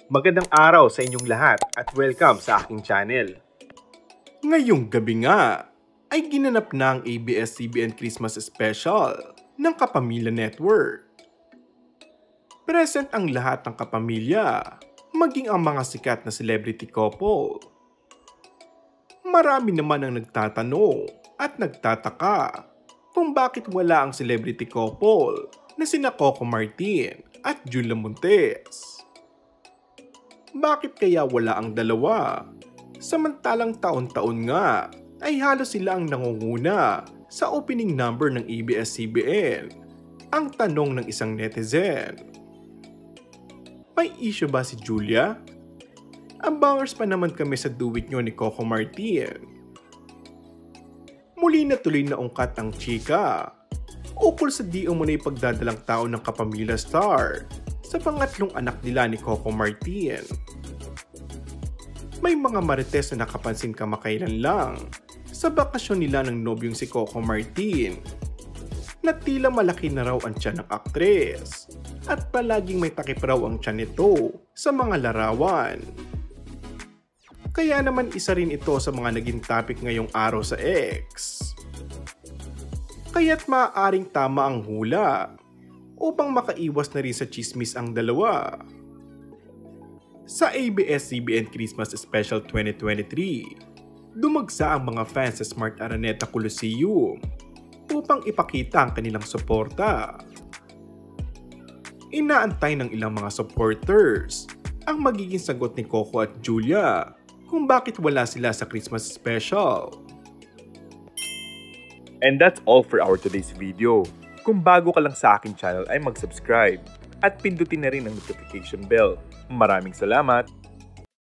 Magandang araw sa inyong lahat at welcome sa aking channel. Ngayong gabi nga ay ginanap na ang ABS-CBN Christmas Special ng Kapamilya Network. Present ang lahat ng kapamilya, maging ang mga sikat na celebrity couple. Marami naman ang nagtatanong at nagtataka kung bakit wala ang celebrity couple na sina Coco Martin at Julia Montes. Bakit kaya wala ang dalawa? Samantalang taon-taon nga ay halos sila ang nangunguna sa opening number ng ABS-CBN. Ang tanong ng isang netizen. May issue ba si Julia? Abangers pa naman kami sa duwit nyo ni Coco Martin. Muli na tuloy na ungkat ang chika ukol sa di umunay pagdadalang tao ng Kapamilya Star sa pangatlong anak nila ni Coco Martin. May mga marites na nakapansin kamakailan lang sa bakasyon nila ng nobyong si Coco Martin na tila malaki na raw ang tiyan ng aktres at palaging may takip raw ang tiyan nito sa mga larawan. Kaya naman isa rin ito sa mga naging topic ngayong araw sa X. Kaya't maaaring tama ang hula upang makaiwas na rin sa chismis ang dalawa. Sa ABS-CBN Christmas Special 2023, dumagsa ang mga fans sa Smart Araneta Coliseum upang ipakita ang kanilang suporta. Inaantay ng ilang mga supporters ang magiging sagot ni Coco at Julia kung bakit wala sila sa Christmas Special. And that's all for our today's video. Kung bago ka lang sa aking channel ay mag-subscribe at pindutin na rin ang notification bell. Maraming salamat!